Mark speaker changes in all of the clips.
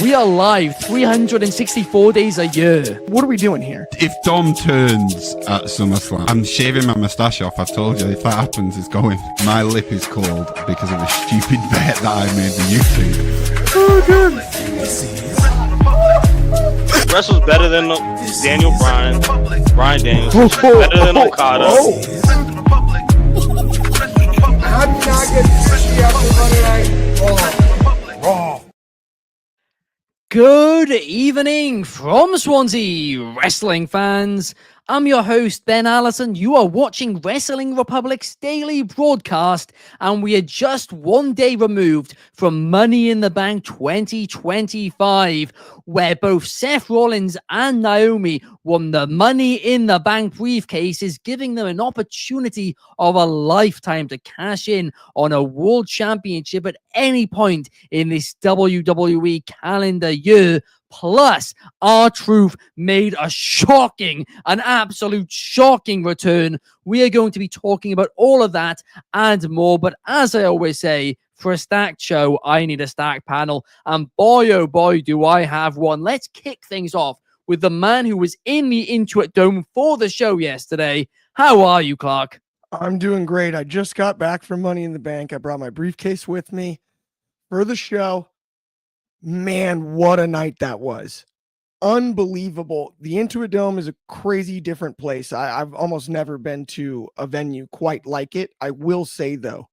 Speaker 1: We are live 364 days a year. What are we doing here?
Speaker 2: If Dom turns at SummerSlam, I'm shaving my moustache off. I've told you, if that happens, it's going. My lip is cold because of a stupid bet that I made with YouTube.
Speaker 1: Oh, good.
Speaker 3: Wrestle's better than Daniel Bryan. Bryan Daniels. Better than Okada.
Speaker 4: How did not get fishy after Monday Night Raw?
Speaker 1: Good evening from Swansea, wrestling fans. I'm your host, Ben Allison. You are watching Wrestling Republic's daily broadcast, and we are just one day removed from Money in the Bank 2025, where both Seth Rollins and Naomi won the Money in the Bank briefcases, giving them an opportunity of a lifetime to cash in on a world championship at any point in this WWE calendar year. Plus, R-Truth made an absolute shocking return. We are going to be talking about all of that and more. But as I always say, for a stacked show, I need a stacked panel. And boy, oh boy, do I have one. Let's kick things off with the man who was in the Intuit Dome for the show yesterday. How are you, Clark?
Speaker 4: I'm doing great. I just got back from Money in the Bank. I brought my briefcase with me for the show. Man, what a night that was. Unbelievable. The Intuit Dome is a crazy different place. I've almost never been to a venue quite like it. I will say, though,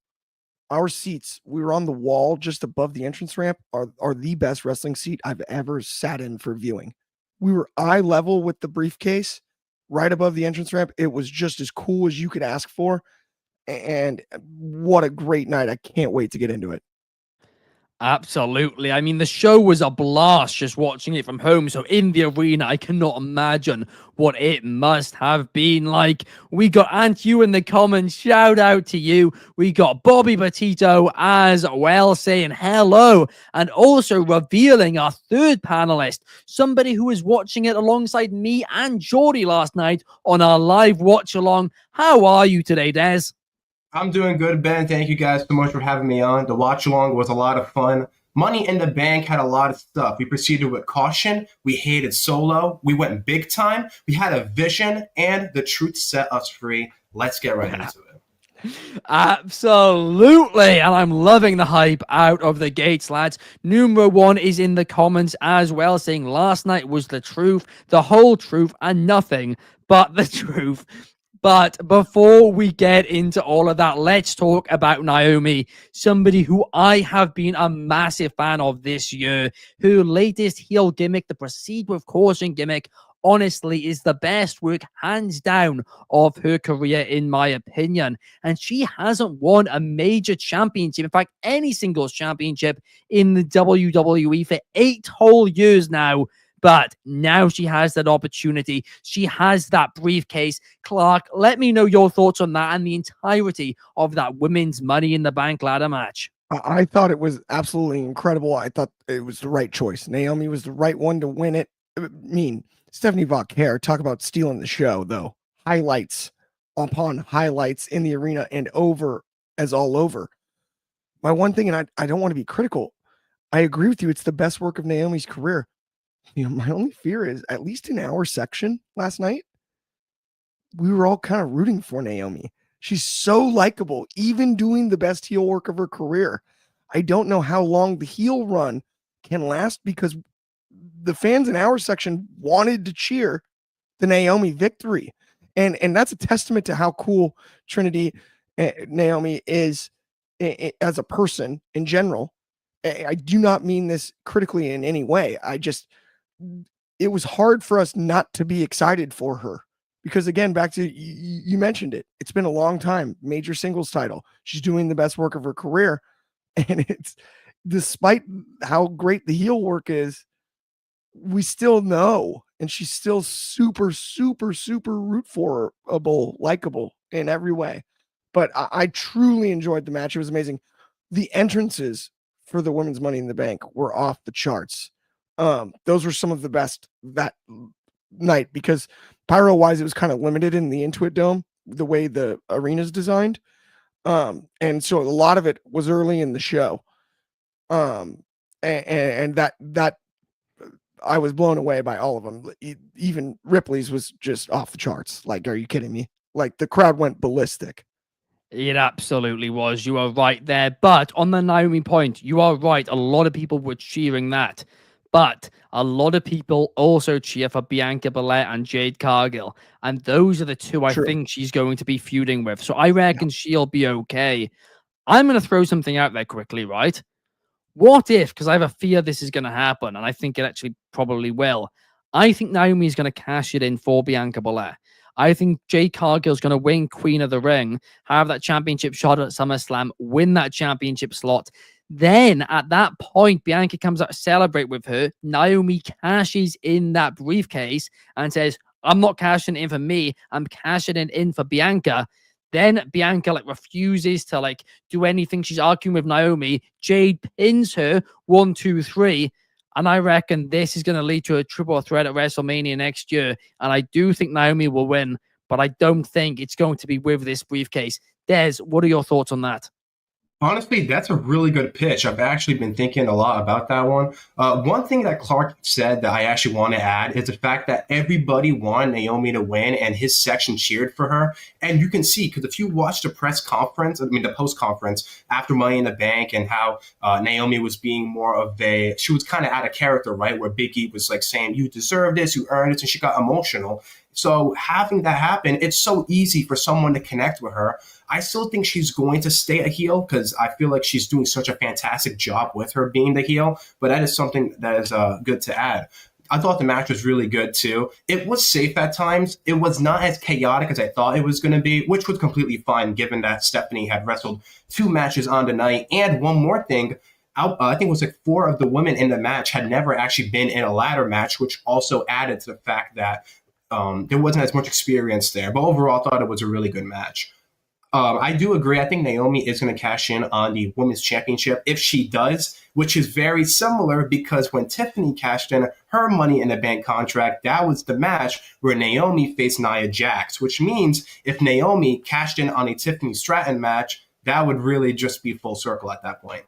Speaker 4: our seats, we were on the wall just above the entrance ramp, are the best wrestling seat I've ever sat in for viewing. We were eye level with the briefcase right above the entrance ramp. It was just as cool as you could ask for. And what a great night. I can't wait to get into it.
Speaker 1: Absolutely. I mean, the show was a blast just watching it from home. So in the arena, I cannot imagine what it must have been like. We got Ant You in the comments. Shout out to you. We got Bobby Petito as well saying hello and also revealing our third panelist, somebody who was watching it alongside me and Jordy last night on our live watch along. How are you today, Des?
Speaker 5: I'm doing good, Ben. Thank you guys so much for having me on. The watch along was a lot of fun. Money in the Bank had a lot of stuff. We proceeded with caution. We hated Solo. We went big time. We had a vision, and the truth set us free. Let's get right into it.
Speaker 1: Absolutely, and I'm loving the hype out of the gates, lads. Numero one is in the comments as well, saying last night was the truth, the whole truth, and nothing but the truth. But before we get into all of that, let's talk about Naomi, somebody who I have been a massive fan of this year. Her latest heel gimmick, the Proceed with Caution gimmick, honestly is the best work, hands down, of her career, in my opinion. And she hasn't won a major championship, in fact, any singles championship in the WWE for 8 whole years now. But now she has that opportunity. She has that briefcase. Clark, let me know your thoughts on that and the entirety of that women's Money in the Bank ladder match.
Speaker 4: I thought it was absolutely incredible. I thought it was the right choice. Naomi was the right one to win it. I mean, Stephanie Vauquer, talk about stealing the show, though. Highlights upon highlights in the arena and over as all over. My one thing, and I don't want to be critical, I agree with you. It's the best work of Naomi's career. You know, my only fear is, at least in our section last night, we were all kind of rooting for Naomi. She's so likable, even doing the best heel work of her career. I don't know how long the heel run can last because the fans in our section wanted to cheer the Naomi victory. And that's a testament to how cool Trinity Naomi is as a person in general. I do not mean this critically in any way. It was hard for us not to be excited for her because, again, back to you mentioned it. It's been a long time. Major singles title. She's doing the best work of her career. And it's, despite how great the heel work is, we still know. And she's still super, super, super root for-able, likable in every way. But I truly enjoyed the match. It was amazing. The entrances for the women's Money in the Bank were off the charts. Those were some of the best that night because pyro wise, it was kind of limited in the Intuit Dome, the way the arena's designed. And so a lot of it was early in the show. And that I was blown away by all of them. Even Ripley's was just off the charts. Like, are you kidding me? Like, the crowd went ballistic.
Speaker 1: It absolutely was. You are right there. But on the Naomi point, you are right. A lot of people were cheering that. But a lot of people also cheer for Bianca Belair and Jade Cargill. And those are the two I
Speaker 4: True.
Speaker 1: think she's going to be feuding with. So I reckon she'll be okay. I'm going to throw something out there quickly, right? What if, because I have a fear this is going to happen, and I think it actually probably will. I think Naomi is going to cash it in for Bianca Belair. I think Jade Cargill is going to win Queen of the Ring, have that championship shot at SummerSlam, win that championship slot. Then at that point, Bianca comes out to celebrate with her. Naomi cashes in that briefcase and says, I'm not cashing it in for me. I'm cashing it in for Bianca. Then Bianca refuses to do anything. She's arguing with Naomi. Jade pins her 1, 2, 3. And I reckon this is going to lead to a triple threat at WrestleMania next year. And I do think Naomi will win, but I don't think it's going to be with this briefcase. Des, what are your thoughts on that?
Speaker 5: Honestly, that's a really good pitch. I've actually been thinking a lot about that one. One thing that Clark said that I actually want to add is the fact that everybody wanted Naomi to win and his section cheered for her. And you can see, because if you watch the the post conference after Money in the Bank and how Naomi was being more of she was kind of out of character, right? Where Big E was saying, you deserve this, you earned it, and she got emotional. So having that happen, it's so easy for someone to connect with her. I still think she's going to stay a heel because I feel like she's doing such a fantastic job with her being the heel. But that is something that is good to add. I thought the match was really good too. It was safe at times. It was not as chaotic as I thought it was going to be, which was completely fine given that Stephanie had wrestled 2 matches on the night. And one more thing, I think it was 4 of the women in the match had never actually been in a ladder match, which also added to the fact that there wasn't as much experience there. But overall, I thought it was a really good match. I do agree. I think Naomi is going to cash in on the Women's Championship if she does, which is very similar because when Tiffany cashed in her Money in the Bank contract, that was the match where Naomi faced Nia Jax, which means if Naomi cashed in on a Tiffany Stratton match, that would really just be full circle at that point.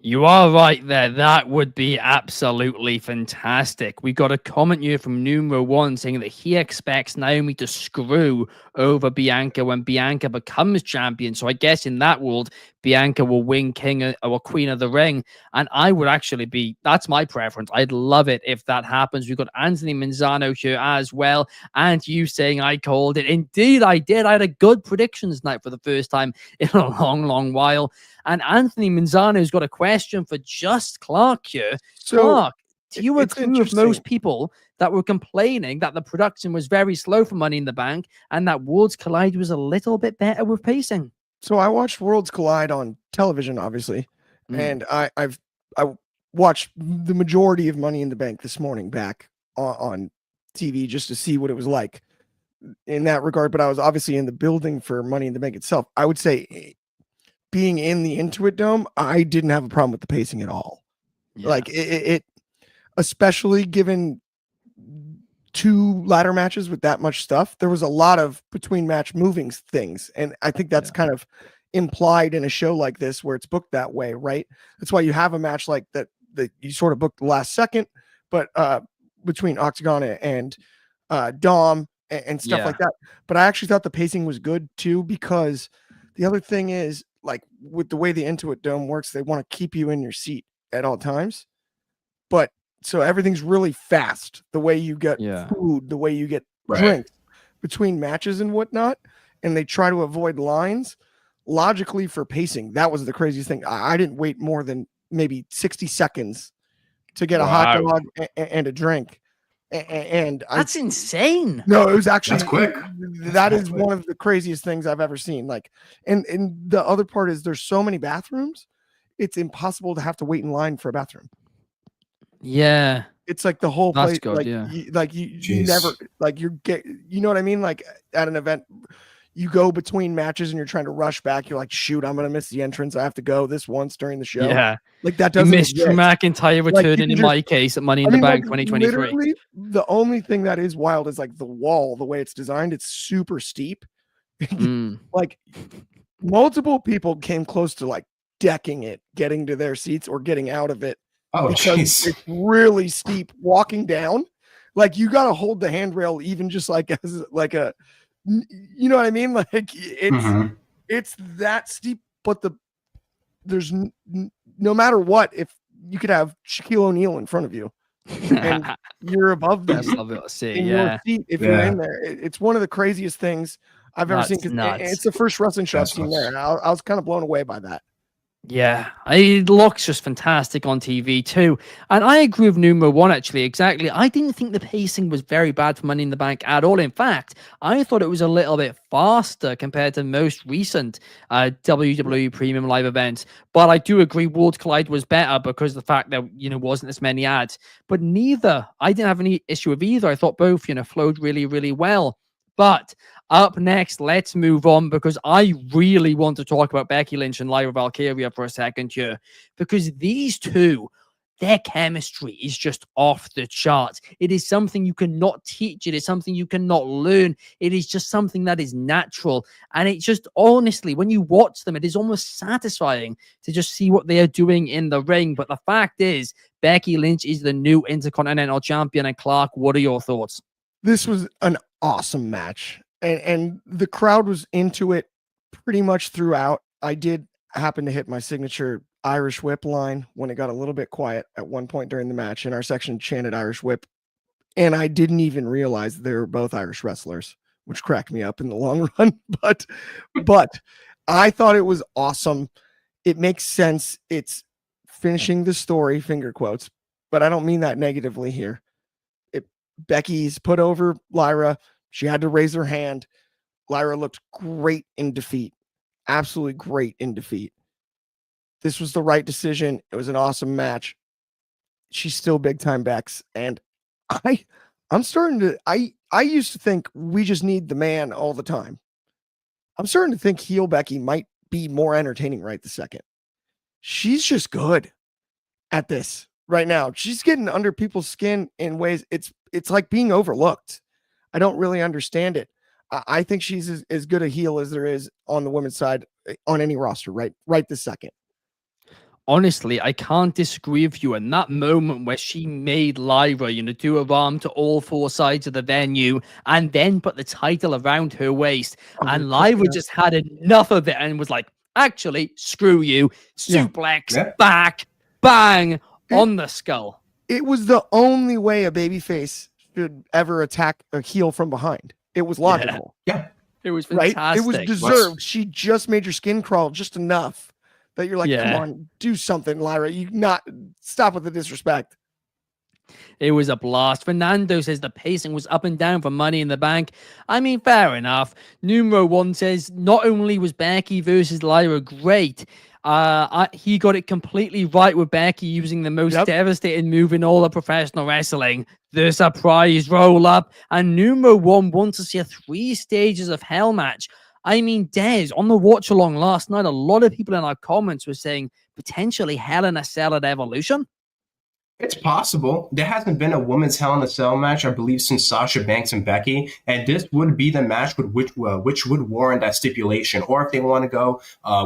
Speaker 1: You are right there. That would be absolutely fantastic. We got a comment here from Numero One saying that he expects Naomi to screw over Bianca when Bianca becomes champion. So I guess in that world, Bianca will win King or Queen of the Ring. And I would actually that's my preference. I'd love it if that happens. We've got Anthony Manzano here as well. And you saying I called it. Indeed, I did. I had a good predictions night for the first time in a long, long while. And Anthony Manzano's got a question for just Clark here.
Speaker 4: So
Speaker 1: Clark, do you agree with most people that were complaining that the production was very slow for Money in the Bank and that Worlds Collide was a little bit better with pacing?
Speaker 4: So I watched Worlds Collide on television, obviously, and I watched the majority of Money in the Bank this morning back on TV just to see what it was like in that regard. But I was obviously in the building for Money in the Bank itself. I would say being in the Intuit Dome, I didn't have a problem with the pacing at all. Yeah. Like it especially given 2 ladder matches with that much stuff, there was a lot of between match moving things. And I think that's kind of implied in a show like this where it's booked that way, right? That's why you have a match like that you sort of booked the last second, but between Octagon and Dom and stuff like that. But I actually thought the pacing was good too, because the other thing is, like, with the way the Intuit Dome works, they want to keep you in your seat at all times. But so everything's really fast. The way you get food, the way you get drinks between matches and whatnot, and they try to avoid lines. Logically, for pacing, that was the craziest thing. I didn't wait more than maybe 60 seconds to get a hot dog and a drink. And
Speaker 1: that's insane.
Speaker 4: No, it was actually
Speaker 5: that's quick.
Speaker 4: That is one of the craziest things I've ever seen. Like, and the other part is there's so many bathrooms, it's impossible to have to wait in line for a bathroom.
Speaker 1: Yeah,
Speaker 4: it's like the whole place.
Speaker 1: Good,
Speaker 4: you never you know what I mean? Like at an event, you go between matches and you're trying to rush back. You're like, shoot, I'm gonna miss the entrance. I have to go this once during the show.
Speaker 1: Yeah,
Speaker 4: like that doesn't.
Speaker 1: You missed Drew McIntyre returning in my case at Money in the Bank 2023.
Speaker 4: The only thing that is wild is like the wall, the way it's designed. It's super steep. Like multiple people came close to like decking it, getting to their seats or getting out of it
Speaker 5: Oh,
Speaker 4: because
Speaker 5: jeez.
Speaker 4: it's really steep walking down. Like you got to hold the handrail, even just like as like a, you know what I mean? Like it's that steep, but there's no matter what, if you could have Shaquille O'Neal in front of you and you're above them
Speaker 1: Just love it to see,
Speaker 4: in
Speaker 1: yeah.
Speaker 4: your seat if you're in there. It's one of the craziest things I've ever seen.
Speaker 1: That's nuts.
Speaker 4: It's the first wrestling show I've
Speaker 5: That's
Speaker 4: seen
Speaker 5: nuts.
Speaker 4: there. And I was kind of blown away by that.
Speaker 1: Yeah, it looks just fantastic on TV too. And I agree with numero one, actually, exactly. I didn't think the pacing was very bad for Money in the Bank at all. In fact, I thought it was a little bit faster compared to most recent WWE Premium Live events. But I do agree World Collide was better because of the fact that, wasn't as many ads. But I didn't have any issue with either. I thought both, flowed really, really well. But up next, let's move on because I really want to talk about Becky Lynch and Lyra Valkyria for a second here, because these two, their chemistry is just off the charts. It is something you cannot teach. It is something you cannot learn. It is just something that is natural. And it just, honestly, when you watch them, it is almost satisfying to just see what they are doing in the ring. But the fact is, Becky Lynch is the new Intercontinental Champion. And Clark, what are your thoughts?
Speaker 4: This was an awesome match, and the crowd was into it pretty much throughout. I did happen to hit my signature Irish whip line when it got a little bit quiet at one point during the match, and our section chanted Irish whip, and I didn't even realize they were both Irish wrestlers, which cracked me up in the long run. But I thought it was awesome. It makes sense. It's finishing the story, finger quotes, but I don't mean that negatively here. Becky's put over Lyra. She had to raise her hand. Lyra looked great in defeat. Absolutely great in defeat. This was the right decision. It was an awesome match. She's still big time Bex. And I'm starting to, I used to think we just need the man all the time. I'm starting to think heel Becky might be more entertaining right this second. She's just good at this right now. She's getting under people's skin in ways it's like being overlooked. I don't really understand it. I think she's as good a heel as there is on the women's side on any roster right this second.
Speaker 1: Honestly, I can't disagree with you. And that moment where she made Lyra, do her arm to all four sides of the venue and then put the title around her waist. And Lyra just had enough of it and was like, actually, screw you. Suplex, back, bang, on the skull.
Speaker 4: It was the only way a babyface should ever attack a heel from behind. It was logical.
Speaker 5: Yeah.
Speaker 1: It was fantastic.
Speaker 4: Right? It was deserved. She just made your skin crawl just enough that you're like, come on, do something, Lyra. You not stop with the disrespect.
Speaker 1: It was a blast. Fernando says the pacing was up and down for Money in the Bank. I mean, fair enough. Numero one says not only was Becky versus Lyra great, he got it completely right with Becky using the most devastating move in all of professional wrestling, the surprise roll-up. And numero one wants to see a 3 stages of hell match. I mean, Des, on the watch-along last night, a lot of people in our comments were saying potentially Hell in a Cell at Evolution.
Speaker 5: It's possible. There hasn't been a women's Hell in a Cell match, I believe, since Sasha Banks and Becky, and this would be the match which would warrant that stipulation. Or if they want to go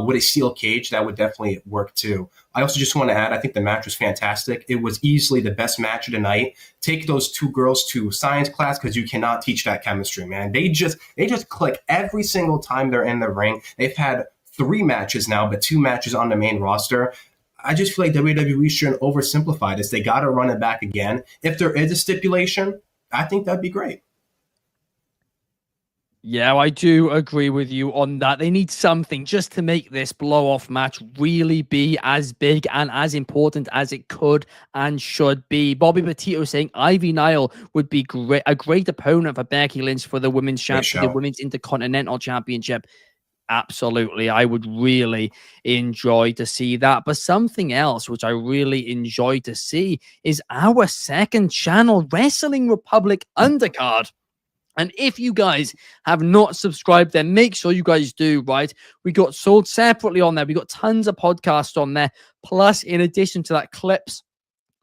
Speaker 5: with a steel cage, that would definitely work too. I also just want to add, I think the match was fantastic. It was easily the best match of the night. Take those two girls to science class because you cannot teach that chemistry, man. They just click every single time they're in the ring. They've had 3 matches now, but 2 matches on the main roster. I just feel like WWE shouldn't oversimplify this. They got to run it back again. If there is a stipulation, I think that'd be great.
Speaker 1: Yeah, I do agree with you on that. They need something just to make this blow-off match really be as big and as important as it could and should be. Bobby Petito saying Ivy Nile would be a great opponent for Becky Lynch for the Women's Championship, the Women's Intercontinental Championship. Absolutely. I would really enjoy to see that. But something else which I really enjoy to see is our second channel, Wrestling Republic Undercard. And if you guys have not subscribed, then make sure you guys do, right? We got sold separately on there. We got tons of podcasts on there. Plus, in addition to that, clips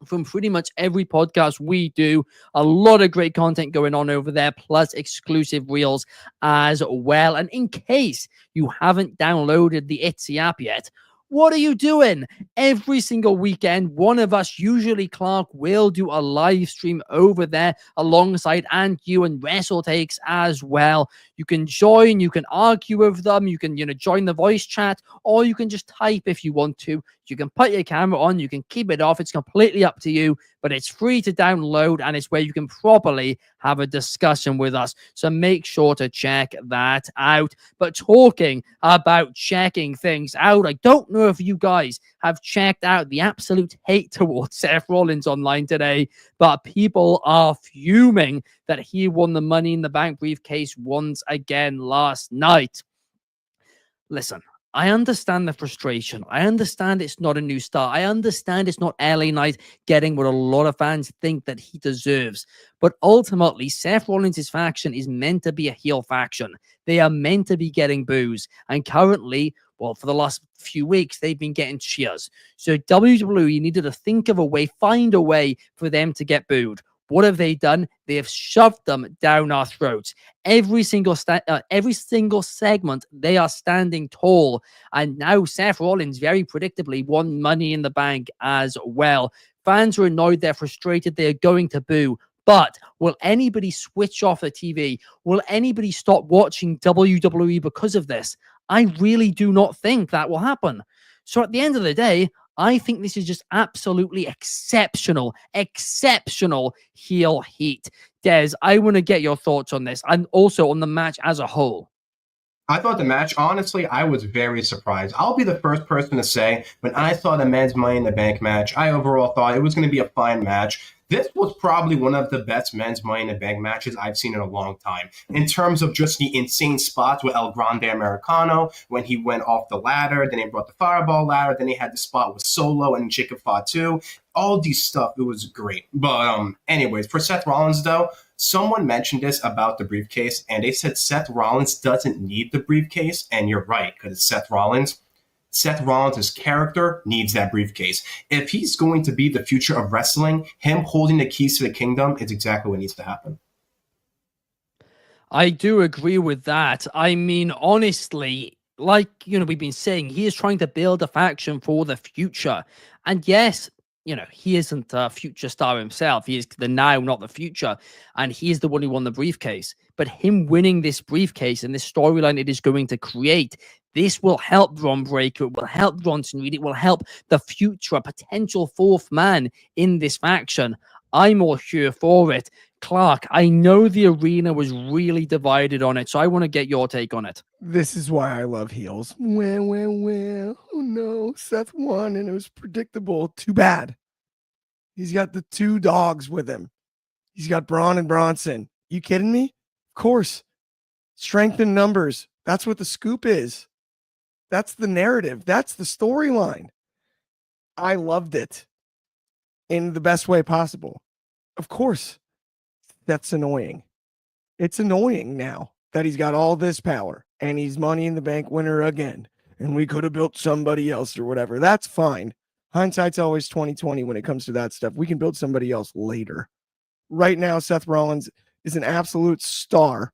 Speaker 1: from pretty much every podcast we do. A lot of great content going on over there, plus exclusive reels as well. And in case you haven't downloaded the Etsy app yet, What are you doing? Every single weekend, one of us, usually Clark, will do a live stream over there alongside and you and Wrestle Takes as well. You can join, you can argue with them, you can, join the voice chat, or you can just type if you want to. You can put your camera on, you can keep it off. It's completely up to you, but it's free to download and it's where you can properly have a discussion with us. So make sure to check that out. But talking about checking things out, I don't know if you guys have checked out the absolute hate towards Seth Rollins online today, but people are fuming that he won the Money in the Bank briefcase once again last night. Listen, I understand the frustration. I understand it's not a new start. I understand it's not LA Knight getting what a lot of fans think that he deserves. But ultimately, Seth Rollins' faction is meant to be a heel faction. They are meant to be getting boos. And currently, well, for the last few weeks, they've been getting cheers. So WWE needed to think of a way, find a way for them to get booed. What have they done? They have shoved them down our throats. Every single segment, they are standing tall. And now Seth Rollins very predictably won Money in the Bank as well. Fans are annoyed. They're frustrated. They are going to boo. But will anybody switch off the TV? Will anybody stop watching WWE because of this? I really do not think that will happen. So at the end of the day, I think this is just absolutely exceptional heel heat. Des, I want to get your thoughts on this and also on the match as a whole.
Speaker 5: I thought the match, honestly, I was very surprised. I'll be the first person to say, when I saw the men's Money in the Bank match, I overall thought it was going to be a fine match. This was probably one of the best men's Money in the Bank matches I've seen in a long time. In terms of just the insane spots with El Grande Americano, when he went off the ladder, then he brought the fireball ladder, then he had the spot with Solo and Jacob Fatu. All these stuff, it was great. But anyways, for Seth Rollins, though, someone mentioned this about the briefcase, and they said Seth Rollins doesn't need the briefcase, and you're right, because it's Seth Rollins. Seth Rollins' character needs that briefcase. If he's going to be the future of wrestling, him holding the keys to the kingdom is exactly what needs to happen.
Speaker 1: I do agree with that. I mean, honestly, like, we've been saying, he is trying to build a faction for the future. And yes, he isn't a future star himself. He is the now, not the future. And he is the one who won the briefcase. But him winning this briefcase and this storyline it is going to create, this will help Bron Breakker. It will help Bronson Reed. It will help the future, a potential fourth man in this faction. I'm all here for it. Clark, I know the arena was really divided on it, so I want to get your take on it.
Speaker 4: This is why I love heels. Well. Oh no, Seth won and it was predictable. Too bad. He's got the two dogs with him. He's got Braun and Bronson. You kidding me? Of course. Strength in numbers. That's what the scoop is. That's the narrative. That's the storyline. I loved it in the best way possible. Of course, that's annoying. It's annoying now that he's got all this power and he's Money in the Bank winner again. And we could have built somebody else or whatever. That's fine. Hindsight's always 20/20 when it comes to that stuff. We can build somebody else later. Right now, Seth Rollins is an absolute star.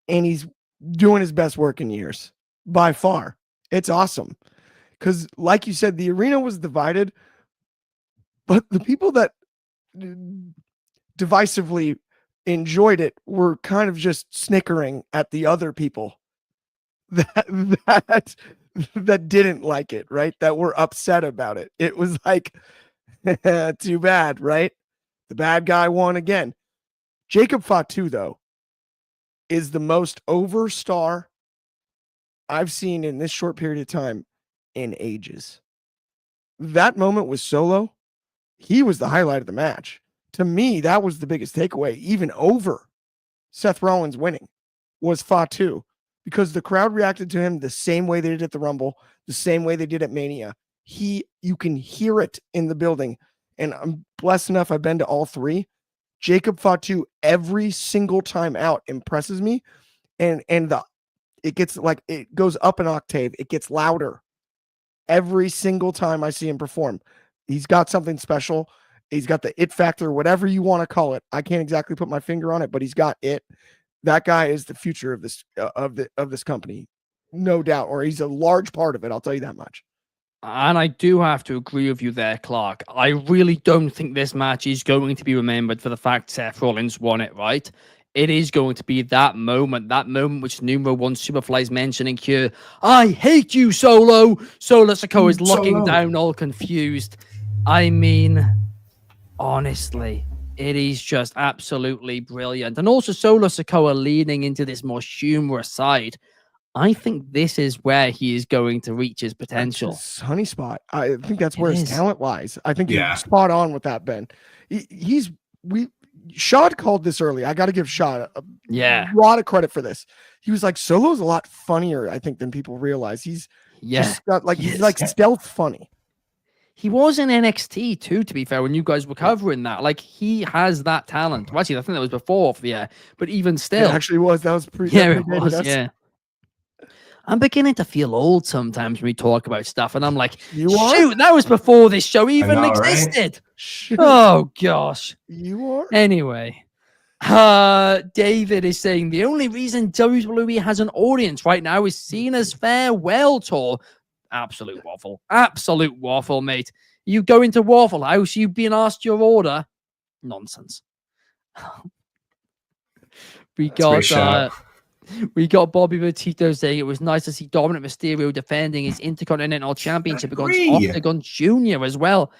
Speaker 4: And he's doing his best work in years. By far. It's awesome. Because, like you said, the arena was divided. But the people that divisively enjoyed it were kind of just snickering at the other people that didn't like it, right? That were upset about it. It was like, too bad, right? The bad guy won again. Jacob Fatu, though, is the most over star I've seen in this short period of time in ages. That moment with Solo, he was the highlight of the match. To me, that was the biggest takeaway, even over Seth Rollins winning, was Fatu, because the crowd reacted to him the same way they did at the Rumble, the same way they did at Mania. You can hear it in the building, and I'm blessed enough I've been to all three. Jacob Fatu every single time out impresses me, and it gets like, it goes up an octave. It gets louder every single time I see him perform. He's got something special. He's got the it factor, whatever you want to call it. I can't exactly put my finger on it, but he's got it. That guy is the future of this of this company. no doubt, or he's a large part of it. I'll tell you that much.
Speaker 1: And I do have to agree with you there, Clark. I really don't think this match is going to be remembered for the fact Seth Rollins won it, right? It is going to be that moment which numero one Superfly is mentioning here. I hate you, Solo. Solo Sikoa is looking
Speaker 5: Solo.
Speaker 1: down all confused. I mean, honestly, it is just absolutely brilliant. And also Solo Sikoa leaning into this more humorous side. I think this is where he is going to reach his potential.
Speaker 4: That's his honey spot. I think that's where
Speaker 1: It
Speaker 4: his
Speaker 1: is.
Speaker 4: talent lies. I think
Speaker 5: Yeah.
Speaker 4: you're spot on with that, Ben. Shad called this early. I got to give Shad a lot of credit for this. He was like, Solo's a lot funnier, I think, than people realize. He's just got he's like stealth funny.
Speaker 1: He was in NXT too, to be fair, when you guys were covering that. Like, he has that talent. Well, actually, I think that was before, but even still.
Speaker 4: It actually was. That was pretty.
Speaker 1: Yeah, it was, yeah. I'm beginning to feel old sometimes when we talk about stuff, and I'm like, shoot, that was before this show even existed. Right? Oh, gosh.
Speaker 4: You are?
Speaker 1: Anyway, David is saying the only reason WWE has an audience right now is Cena's farewell tour. Absolute waffle, mate. You go into Waffle House, you've been asked your order. Nonsense. We got Bobby Batista saying it was nice to see Dominic Mysterio defending his Intercontinental Championship against Octagon Jr. as well.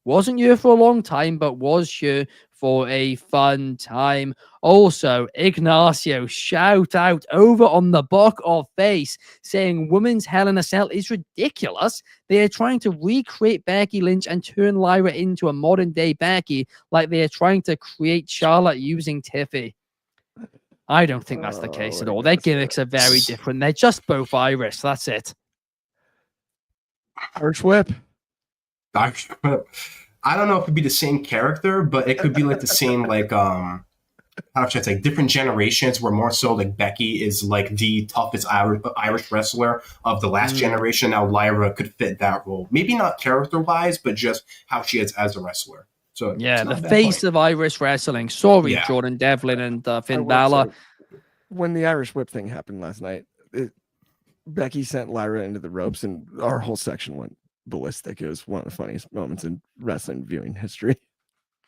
Speaker 1: Wasn't here for a long time, but was here for a fun time. Also, Ignacio, shout out over on the Book of Face, saying Women's Hell in a Cell is ridiculous. They are trying to recreate Becky Lynch and turn Lyra into a modern day Becky, like they are trying to create Charlotte using Tiffy. I don't think that's the case at all. Their gimmicks are very different. They're just both Irish. That's it.
Speaker 4: Irish Whip.
Speaker 5: I don't know if it'd be the same character, but it could be like the same, like, how should I say, different generations where more so like Becky is like the toughest Irish wrestler of the last generation. Now Lyra could fit that role. Maybe not character-wise, but just how she is as a wrestler. So
Speaker 1: yeah, the face of Irish wrestling. Sorry, Jordan Devlin and Finn Balor.
Speaker 4: When the Irish Whip thing happened last night, Becky sent Lyra into the ropes, and our whole section went ballistic. It was one of the funniest moments in wrestling viewing history.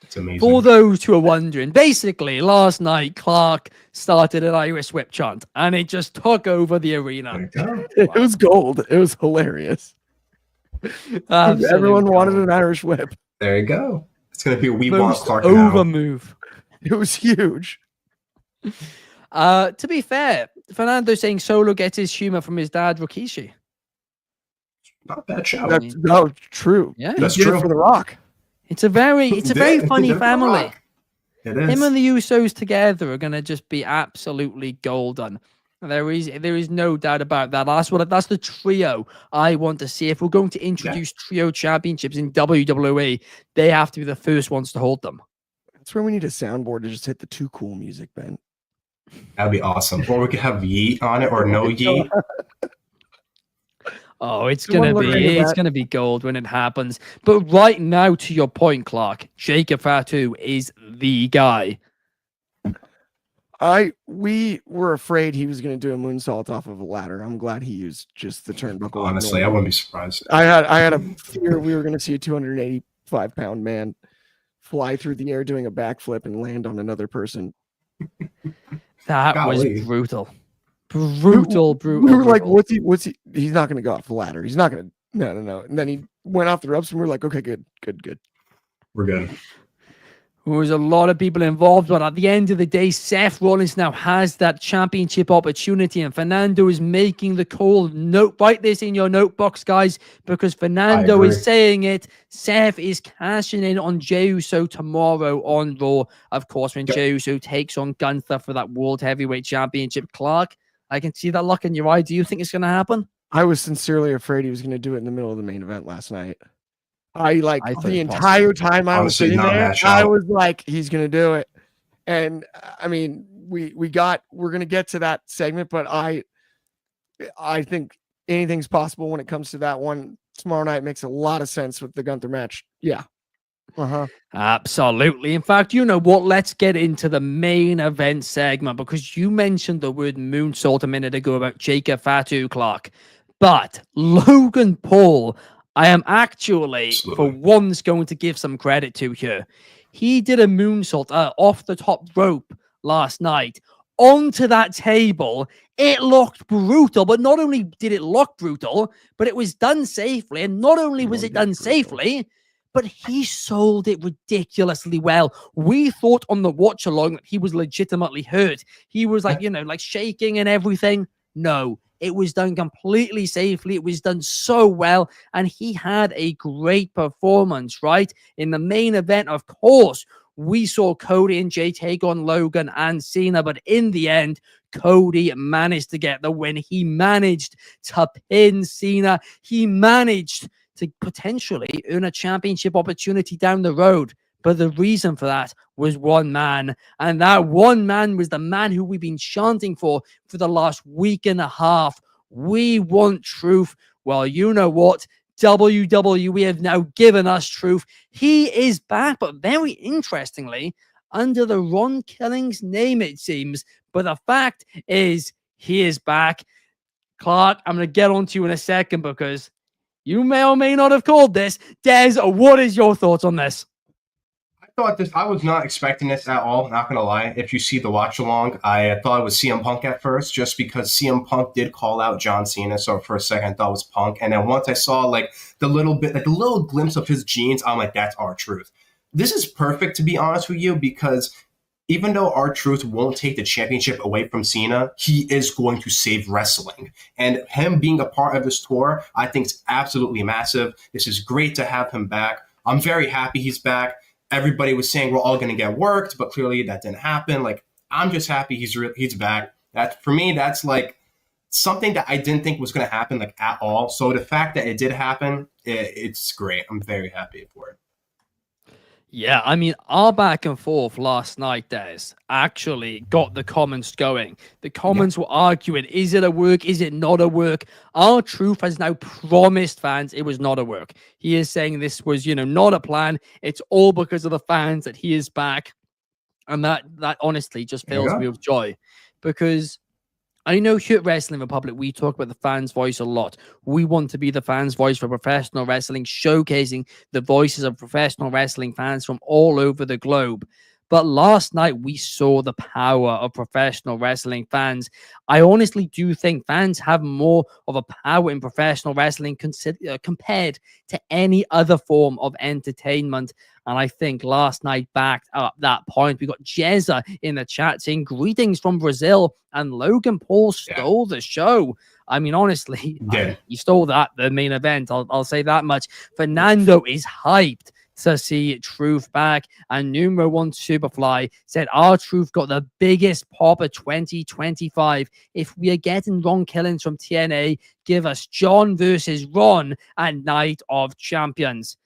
Speaker 5: It's amazing.
Speaker 1: For those who are wondering, basically last night Clark started an Irish Whip chant, and it just took over the arena.
Speaker 4: It was gold. It was hilarious. Everyone wanted an Irish Whip.
Speaker 5: There you go. It's gonna be a
Speaker 1: want
Speaker 5: Clark
Speaker 1: over move.
Speaker 4: It was huge.
Speaker 1: To be fair, Fernando saying Solo gets his humor from his dad Rikishi.
Speaker 5: Not a bad show.
Speaker 4: That's true.
Speaker 1: Yeah,
Speaker 5: that's true
Speaker 4: for The Rock.
Speaker 1: It's a very funny family.
Speaker 5: It is.
Speaker 1: Him and the Usos together are gonna just be absolutely golden. There is no doubt about that. That's the trio I want to see. If we're going to introduce trio championships in WWE, they have to be the first ones to hold them.
Speaker 4: That's where we need a soundboard to just hit the Too Cool music, Ben.
Speaker 5: That'd be awesome. Or we could have Yeet on it or no Yeet.
Speaker 1: Oh, it's gonna be gold when it happens. But right now, to your point, Clark, Jacob Fatu is the guy.
Speaker 4: We were afraid he was going to do a moonsault off of a ladder. I'm glad he used just the turnbuckle.
Speaker 5: Honestly, I wouldn't be surprised.
Speaker 4: I had a fear we were going to see a 285-pound man fly through the air doing a backflip and land on another person.
Speaker 1: That was brutal. Brutal.
Speaker 4: We were like, what's he? He's not going to go off the ladder. He's not going to. No. And then he went off the ropes, and we were like, okay, good.
Speaker 5: We're good.
Speaker 1: There was a lot of people involved, but at the end of the day, Seth Rollins now has that championship opportunity, and Fernando is making the call. Write this in your notebooks, guys, because Fernando is saying it. Seth is cashing in on Jey Uso tomorrow on Raw, of course, when Jey Uso takes on Gunther for that World Heavyweight Championship. Clark, I can see that look in your eye. Do you think it's going to happen?
Speaker 4: I was sincerely afraid he was going to do it in the middle of the main event last night. I the entire time I was sitting there, I was like, he's going to do it. And I mean, we're going to get to that segment, but I think anything's possible when it comes to that one. Tomorrow night makes a lot of sense with the Gunther match. Yeah. Uh-huh.
Speaker 1: Absolutely. In fact, you know what? Let's get into the main event segment because you mentioned the word moonsault a minute ago about Jacob Fatu Clark. But Logan Paul, I am actually, for
Speaker 5: Absolutely.
Speaker 1: once, going to give some credit to here. He did a moonsault off the top rope last night onto that table. It looked brutal, but not only did it look brutal, but it was done safely. And not only was it done safely, but he sold it ridiculously well. We thought on the watch along that he was legitimately hurt. He was like, like shaking and everything. No, it was done completely safely. It was done so well. And he had a great performance, right? In the main event, of course, we saw Cody and Jay take on Logan and Cena, but in the end, Cody managed to get the win. He managed to pin Cena. He managed to potentially earn a championship opportunity down the road. But the reason for that was one man. And that one man was the man who we've been chanting for the last week and a half. We want truth. Well, you know what? WWE have now given us truth. He is back, but very interestingly, under the Ron Killings name, it seems. But the fact is, he is back. Clark, I'm going to get on to you in a second because you may or may not have called this. Des, what is your thoughts on this?
Speaker 5: I was not expecting this at all, not going to lie. If you see the watch along, I thought it was CM Punk at first, just because CM Punk did call out John Cena. So for a second, I thought it was Punk. And then once I saw the little glimpse of his jeans, I'm like, that's R-Truth. This is perfect, to be honest with you, because even though R-Truth won't take the championship away from Cena, he is going to save wrestling. And him being a part of this tour, I think is absolutely massive. This is great to have him back. I'm very happy he's back. Everybody was saying we're all going to get worked, but clearly that didn't happen. I'm just happy he's back. For me, that's something that I didn't think was going to happen at all. So the fact that it did happen, it's great. I'm very happy for it.
Speaker 1: Yeah, I mean, our back and forth last night, Des, actually got the comments going. The comments were arguing, is it a work? Is it not a work? R-Truth has now promised fans it was not a work. He is saying this was, not a plan. It's all because of the fans that he is back. And that honestly just fills me with joy because I know here at Wrestling Republic, we talk about the fans' voice a lot. We want to be the fans' voice for professional wrestling, showcasing the voices of professional wrestling fans from all over the globe. But last night, we saw the power of professional wrestling fans. I honestly do think fans have more of a power in professional wrestling compared to any other form of entertainment. And I think last night backed up that point. We got Jezza in the chat saying greetings from Brazil, and Logan Paul stole the show. I mean, honestly, he stole the main event. I'll say that much. Fernando is hyped to see Truth back, and Numero One Superfly said R-Truth got the biggest pop of 2025. If we are getting Ron Killings from TNA, give us John versus Ron at Night of Champions.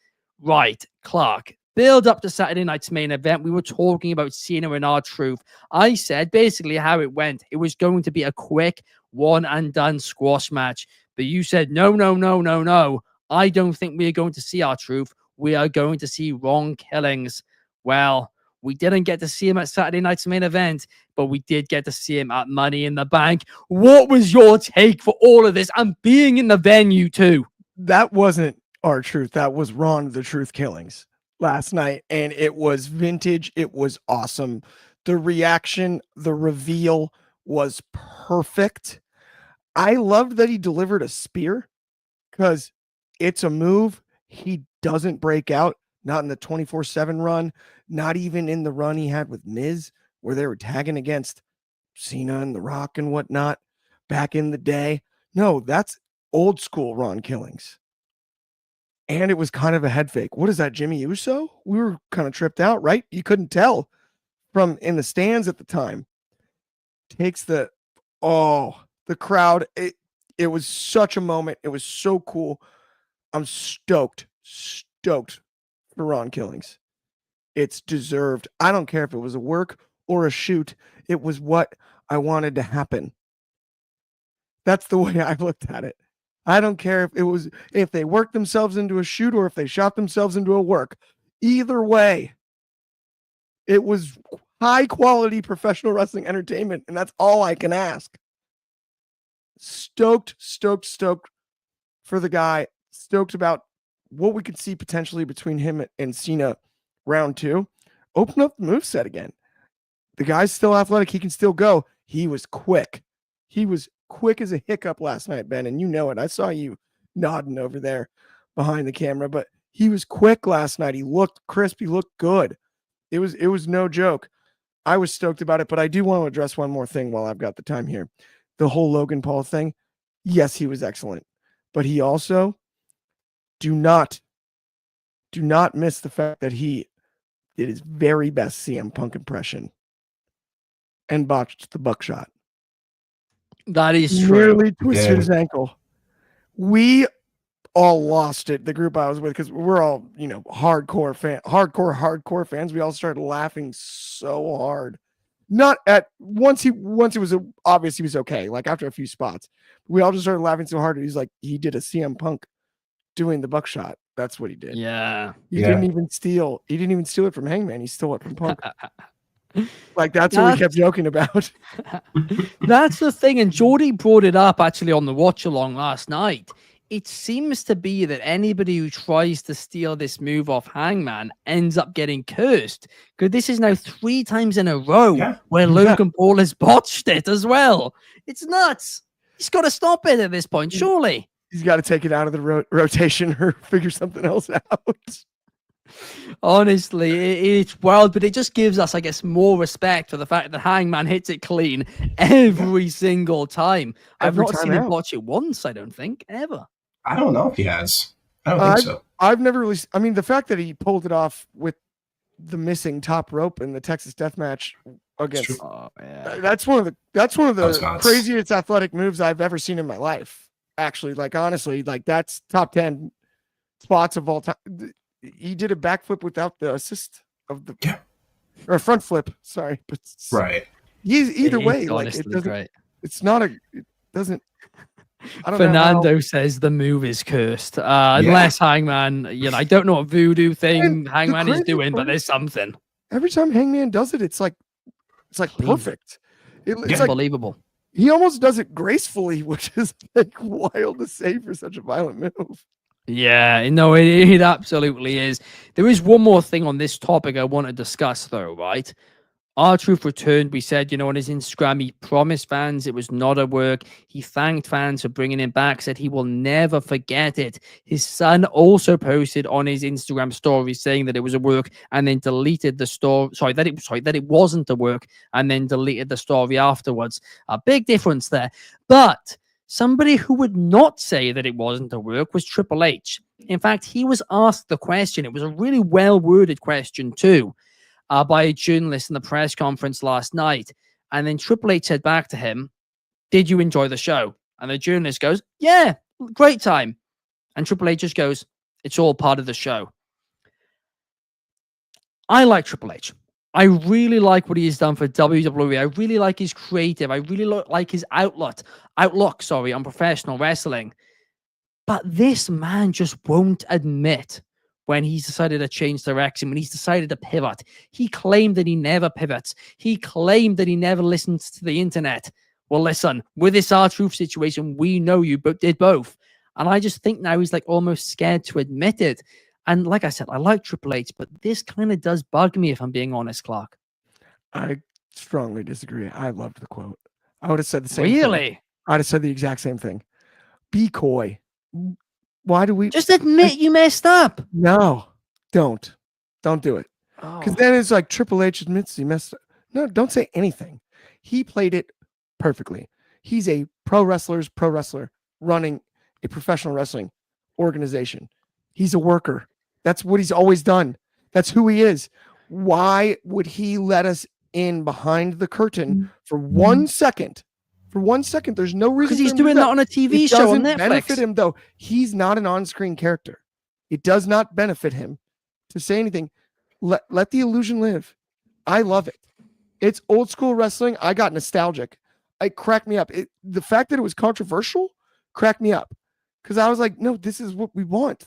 Speaker 1: Right, Clark, build up to Saturday night's main event. We were talking about Cena and R-Truth. I said basically how it went. It was going to be a quick one and done squash match, but you said no. I don't think we are going to see R-Truth. We are going to see Ron Killings. Well, we didn't get to see him at Saturday night's main event, but we did get to see him at Money in the Bank. What was your take for all of this and being in the venue too?
Speaker 4: That wasn't R-Truth. That was Ron the Truth Killings last night, and it was vintage. It was awesome. The reaction, the reveal was perfect. I loved that he delivered a spear because it's a move he doesn't break out, not in the 24/7 run, not even in the run he had with Miz, where they were tagging against Cena and The Rock and whatnot back in the day. No, that's old school Ron Killings. And it was kind of a head fake. What is that, Jimmy Uso? We were kind of tripped out, right? You couldn't tell from in the stands at the time. Takes the crowd. It was such a moment. It was so cool. I'm stoked for Ron Killings. It's deserved. I don't care if it was a work or a shoot. It was what I wanted to happen. That's the way I looked at it. I don't care if they worked themselves into a shoot or if they shot themselves into a work. Either way, it was high quality professional wrestling entertainment, and that's all I can ask. Stoked for the guy. Stoked about what we could see potentially between him and Cena round 2. Open up the moveset again. The guy's still athletic. He can still go. He was quick. He was quick as a hiccup last night, Ben, and you know it. I saw you nodding over there behind the camera, but he was quick last night. He looked crisp. He looked good. It was no joke. I was stoked about it, but I do want to address one more thing while I've got the time here. The whole Logan Paul thing. Yes, he was excellent, but he also do not miss the fact that he did his very best CM Punk impression and botched the buckshot.
Speaker 1: That is true.
Speaker 4: Nearly twisted his ankle. We all lost it. The group I was with, because we're all, hardcore fans. We all started laughing so hard. Not at once it was obvious he was okay. Like after a few spots, we all just started laughing so hard. He's like, he did a CM Punk doing the buckshot. That's what he did.
Speaker 1: Yeah.
Speaker 4: He didn't even steal it from Hangman. He stole it from Punk. Like that's what we kept joking about.
Speaker 1: That's the thing. And Jordy brought it up actually on the watch along last night. It seems to be that anybody who tries to steal this move off Hangman ends up getting cursed. Because this is now 3 times in a row where Logan Paul has botched it as well. It's nuts. He's got to stop it at this point, surely.
Speaker 4: He's got to take it out of the rotation or figure something else out.
Speaker 1: Honestly, it's wild, but it just gives us, I guess, more respect for the fact that Hangman hits it clean every single time. I've not seen him botch it once, I don't think, ever.
Speaker 5: I don't know if he has. I don't think so.
Speaker 4: I've never really. I mean, the fact that he pulled it off with the missing top rope in the Texas Death Match against. That's one of the craziest athletic moves I've ever seen in my life. Actually, like honestly, like that's top 10 spots of all time. He did a backflip without the assist of the or a front flip. Sorry, but he's either way. Like it doesn't. It's not a. It doesn't.
Speaker 1: Fernando says the move is cursed. Unless Hangman, I don't know what voodoo thing Hangman is doing, but there's something.
Speaker 4: Every time Hangman does it, it's like perfect. It's
Speaker 1: unbelievable.
Speaker 4: Like, he almost does it gracefully, which is like wild to say for such a violent move.
Speaker 1: Yeah, no, it absolutely is. There is one more thing on this topic I want to discuss, though, right? R-Truth returned. We said, on his Instagram, he promised fans it was not a work. He thanked fans for bringing him back, said he will never forget it. His son also posted on his Instagram story saying that it was a work and then deleted the story. That it wasn't a work and then deleted the story afterwards. A big difference there. But somebody who would not say that it wasn't a work was Triple H. In fact, he was asked the question. It was a really well-worded question, too. By a journalist in the press conference last night. And then Triple H said back to him, "Did you enjoy the show?" And the journalist goes, "Yeah, great time." And Triple H just goes, "It's all part of the show." I like Triple H. I really like what he has done for WWE. I really like his creative. I really like his outlook on professional wrestling. But this man just won't admit when he's decided to change direction, when he's decided to pivot. He claimed that he never pivots. He claimed that he never listens to the internet. Well, listen, with this R-Truth situation, we know you did both. And I just think now he's like almost scared to admit it. And like I said, I like Triple H, but this kind of does bug me if I'm being honest, Clark.
Speaker 4: I strongly disagree. I loved the quote. I would have said the same
Speaker 1: Really?
Speaker 4: thing. I'd have said the exact same thing. Be coy. Why do we
Speaker 1: just admit you messed up?
Speaker 4: No, don't do it. Because then it's like Triple H admits he messed up. No, don't say anything. He played it perfectly. He's a pro wrestler running a professional wrestling organization. He's a worker. That's what he's always done. That's who he is. Why would he let us in behind the curtain for 1 second? For 1 second, there's no reason.
Speaker 1: Because he's doing that on a TV show on Netflix.
Speaker 4: Benefit him though. He's not an on-screen character. It does not benefit him to say anything. Let the illusion live. I love it. It's old school wrestling. I got nostalgic. It cracked me up. The fact that it was controversial cracked me up because I was like, no, this is what we want.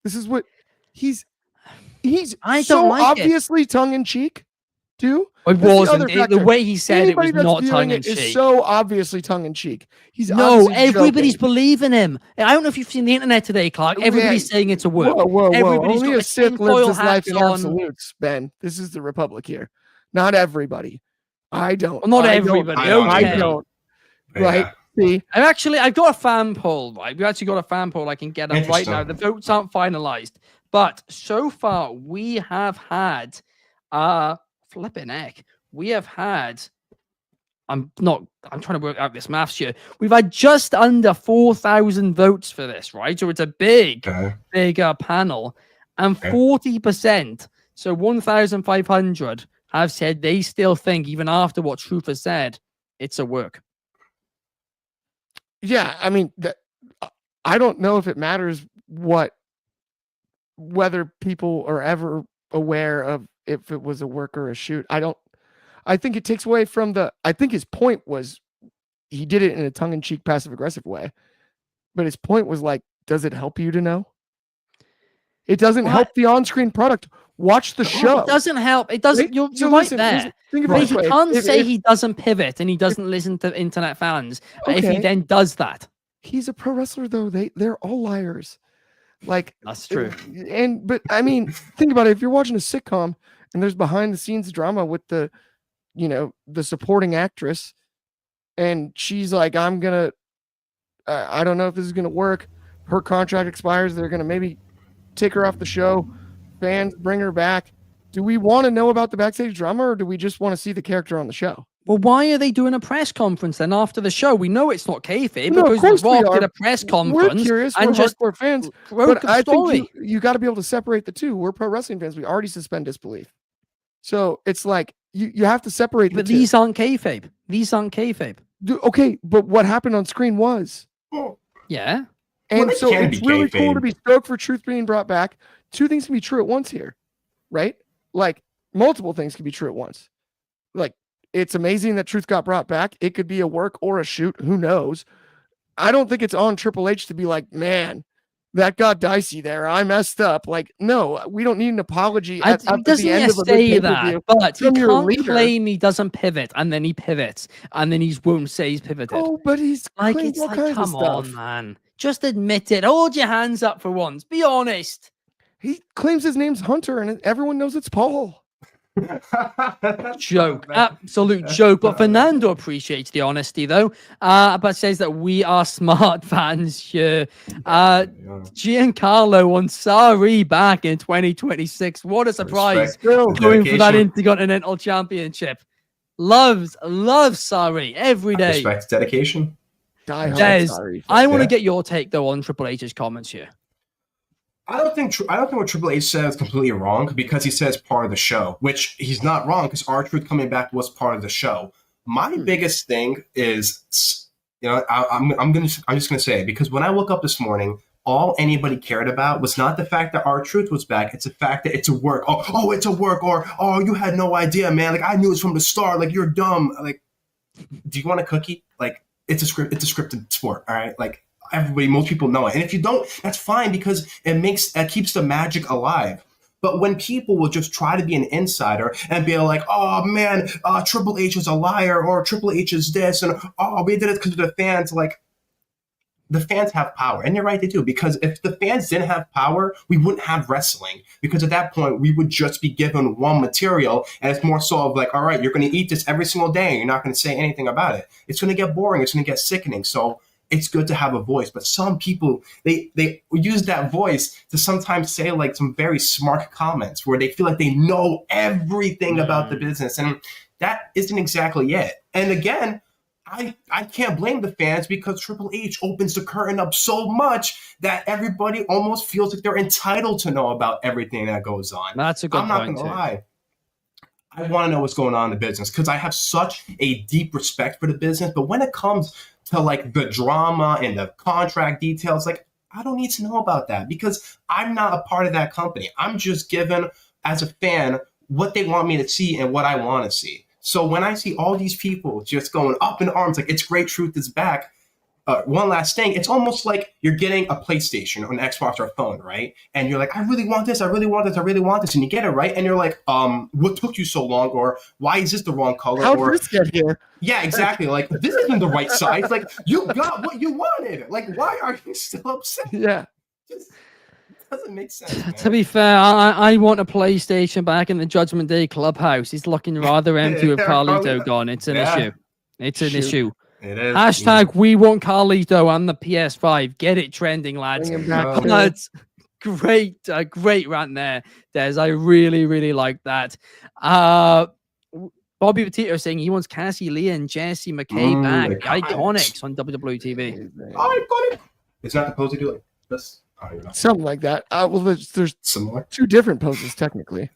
Speaker 4: This is what he's
Speaker 1: I don't
Speaker 4: so
Speaker 1: like it.
Speaker 4: obviously tongue in cheek, too.
Speaker 1: It
Speaker 4: That's the
Speaker 1: wasn't.
Speaker 4: other
Speaker 1: The
Speaker 4: factor.
Speaker 1: way he said
Speaker 4: Anybody
Speaker 1: it was
Speaker 4: that's
Speaker 1: not
Speaker 4: viewing
Speaker 1: tongue in
Speaker 4: it is
Speaker 1: cheek.
Speaker 4: so obviously tongue in cheek. He's
Speaker 1: No,
Speaker 4: obviously
Speaker 1: everybody's
Speaker 4: joking.
Speaker 1: believing him. I don't know if you've seen the internet today, Clark. Everybody's saying it's a work.
Speaker 4: Whoa.
Speaker 1: Everybody's
Speaker 4: Only
Speaker 1: got
Speaker 4: a
Speaker 1: the
Speaker 4: Sith lives
Speaker 1: tinfoil
Speaker 4: his life
Speaker 1: hats
Speaker 4: in
Speaker 1: on.
Speaker 4: absolutes, Ben. This is the Republic here. Not everybody. I don't.
Speaker 1: Well, not
Speaker 4: I
Speaker 1: everybody.
Speaker 5: don't
Speaker 4: I
Speaker 1: Okay.
Speaker 4: don't.
Speaker 5: Yeah.
Speaker 4: Right? See?
Speaker 1: I've got a fan poll, right? We actually got a fan poll. I can get up right now. The votes aren't finalized. But so far, we have had, flipping heck, we have had, I'm trying to work out this maths here. We've had just under 4,000 votes for this, right? So it's a big panel. And 40%, so 1,500 have said they still think, even after what Truth has said, it's a work.
Speaker 4: Yeah, I mean, I don't know if it matters whether people are ever aware of if it was a work or a shoot. I think it takes away from I think his point was he did it in a tongue-in-cheek, passive-aggressive way. But his point was like, does it help you to know? It doesn't help the on-screen product. Watch the show.
Speaker 1: It doesn't help. It doesn't. You're right
Speaker 4: listen,
Speaker 1: there.
Speaker 4: think of
Speaker 1: But
Speaker 4: it
Speaker 1: he
Speaker 4: this way.
Speaker 1: can't say
Speaker 4: If-
Speaker 1: he doesn't pivot and he doesn't listen to internet fans. But if he
Speaker 4: Okay.
Speaker 1: then does that,
Speaker 4: He's a pro wrestler, though. They're all liars. Like,
Speaker 1: that's true.
Speaker 4: But I mean, think about it. If you're watching a sitcom and there's behind the scenes drama with the supporting actress, and she's like, I don't know if this is gonna work. Her contract expires. They're gonna maybe take her off the show. Fans bring her back. Do we want to know about the backstage drama, or do we just want to see the character on the show?
Speaker 1: Well, why are they doing a press conference then after the show? We know it's not kayfabe
Speaker 4: No, of
Speaker 1: because
Speaker 4: course
Speaker 1: The
Speaker 4: we
Speaker 1: Rock
Speaker 4: are.
Speaker 1: did a press conference
Speaker 4: We're curious.
Speaker 1: and
Speaker 4: We're
Speaker 1: just
Speaker 4: hardcore fans.
Speaker 1: broke
Speaker 4: But
Speaker 1: a
Speaker 4: I
Speaker 1: story.
Speaker 4: think you got to be able to separate the two. We're pro wrestling fans. We already suspend disbelief. So it's like you have to separate the
Speaker 1: But
Speaker 4: two.
Speaker 1: these aren't kayfabe. These aren't kayfabe.
Speaker 4: Okay, but what happened on screen was.
Speaker 1: Yeah.
Speaker 4: And
Speaker 5: they
Speaker 4: so
Speaker 5: can
Speaker 4: it's
Speaker 5: be
Speaker 4: really cool
Speaker 5: kayfabe.
Speaker 4: to be stoked for truth being brought back. Two things can be true at once here, right? Like multiple things can be true at once. Like it's amazing that truth got brought back. It could be a work or a shoot. Who knows? I don't think it's on Triple H to be like, man, that got dicey there. I messed up. Like, no, we don't need an apology. At
Speaker 1: He doesn't
Speaker 4: the end of a
Speaker 1: say
Speaker 4: good
Speaker 1: that,
Speaker 4: pay-per-view
Speaker 1: but he
Speaker 4: from your
Speaker 1: can't
Speaker 4: leader.
Speaker 1: claim he doesn't pivot and then he pivots and then he won't say he's pivoted.
Speaker 4: Oh, but he's
Speaker 1: Like,
Speaker 4: claimed
Speaker 1: it's
Speaker 4: all
Speaker 1: like,
Speaker 4: kinds of
Speaker 1: come
Speaker 4: stuff.
Speaker 1: on, man. Just admit it. Hold your hands up for once. Be honest.
Speaker 4: He claims his name's Hunter, and everyone knows it's Paul.
Speaker 1: Joke. Absolute joke. But Fernando appreciates the honesty, though, but says that we are smart fans here. Giancarlo on Sari back in 2026. What a surprise.
Speaker 5: Respect.
Speaker 1: Going for that
Speaker 5: Dedication.
Speaker 1: Intercontinental Championship. Loves Sari every day.
Speaker 5: Respect, dedication.
Speaker 4: Die hard.
Speaker 1: Des,
Speaker 4: Sorry.
Speaker 1: I want to
Speaker 5: Yeah.
Speaker 1: get your take, though, on Triple H's comments here.
Speaker 5: I don't think what Triple H said is completely wrong because he says part of the show, which he's not wrong because R-Truth coming back was part of the show. My biggest thing is, I'm just gonna say it because when I woke up this morning, all anybody cared about was not the fact that R-Truth was back. It's the fact that it's a work. Oh, it's a work. Or you had no idea, man. Like I knew it from the start. Like you're dumb. Like, do you want a cookie? Like it's a script. It's a scripted sport. All right. Like. Most people know it. And if you don't, that's fine because it keeps the magic alive. But when people will just try to be an insider and be like, oh man, Triple H is a liar or Triple H is this and we did it because of the fans, like the fans have power. And you're right, they do. Because if the fans didn't have power, we wouldn't have wrestling. Because at that point, we would just be given one material. And it's more so of like, all right, you're going to eat this every single day. And you're not going to say anything about it. It's going to get boring. It's going to get sickening. So it's good to have a voice, but some people, they use that voice to sometimes say like some very smart comments where they feel like they know everything about the business. And that isn't exactly it. And again, I can't blame the fans because Triple H opens the curtain up so much that everybody almost feels like they're entitled to know about everything that goes on.
Speaker 1: That's a good point.
Speaker 5: I'm not going to lie. I want to know what's going on in the business because I have such a deep respect for the business. But when it comes to like the drama and the contract details, like I don't need to know about that because I'm not a part of that company. I'm just given as a fan what they want me to see and what I want to see. So when I see all these people just going up in arms, like it's great, Truth is back. one last thing, it's almost like you're getting a PlayStation or an Xbox or a phone, right? And you're like, I really want this, I really want this, I really want this, and you get it, right? And you're like, what took you so long? Or why is this the wrong color?
Speaker 4: How
Speaker 5: or
Speaker 4: did this get here?
Speaker 5: yeah, exactly. Like, this isn't the right size. Like, you got what you wanted. Like, why are you still upset?
Speaker 4: Yeah.
Speaker 5: Just doesn't make sense, man.
Speaker 1: To be fair, I want a PlayStation back in the Judgment Day clubhouse. It's looking rather empty with
Speaker 5: Yeah,
Speaker 1: Carlito gone. It's an
Speaker 5: yeah.
Speaker 1: issue. It's an
Speaker 4: Shoot.
Speaker 1: issue.
Speaker 5: It is.
Speaker 1: Hashtag we want Carlito and the PS5. Get it trending, lads.
Speaker 4: Bring him back.
Speaker 5: Oh.
Speaker 1: That's great, great rant there, Des. I really, really like that. Bobby Petito saying he wants Cassie Lee and Jessie McKay back.
Speaker 5: the
Speaker 1: Iconics on WWE TV.
Speaker 5: I got it. It's not supposed to do like this. I don't know.
Speaker 4: Something like that. Well, there's
Speaker 5: Similar.
Speaker 4: 2 different poses technically.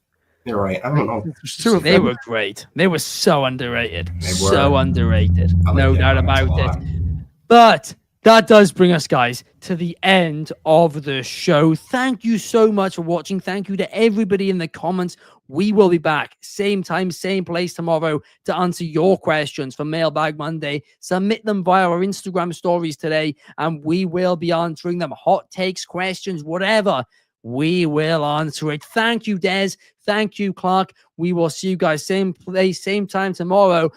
Speaker 5: You're right. I don't know.
Speaker 4: There's 2 of
Speaker 1: They
Speaker 4: them.
Speaker 1: were great. They were so underrated.
Speaker 5: They were.
Speaker 1: So underrated.
Speaker 5: I like
Speaker 1: No
Speaker 5: that
Speaker 1: doubt
Speaker 5: comment a
Speaker 1: about
Speaker 5: lot.
Speaker 1: it. But that does bring us, guys, to the end of the show. Thank you so much for watching. Thank you to everybody in the comments. We will be back same time, same place tomorrow to answer your questions for Mailbag Monday. Submit them via our Instagram stories today, and we will be answering them. Hot takes, questions, whatever. We will answer it. Thank you, Des. Thank you, Clark. We will see you guys same place, same time tomorrow.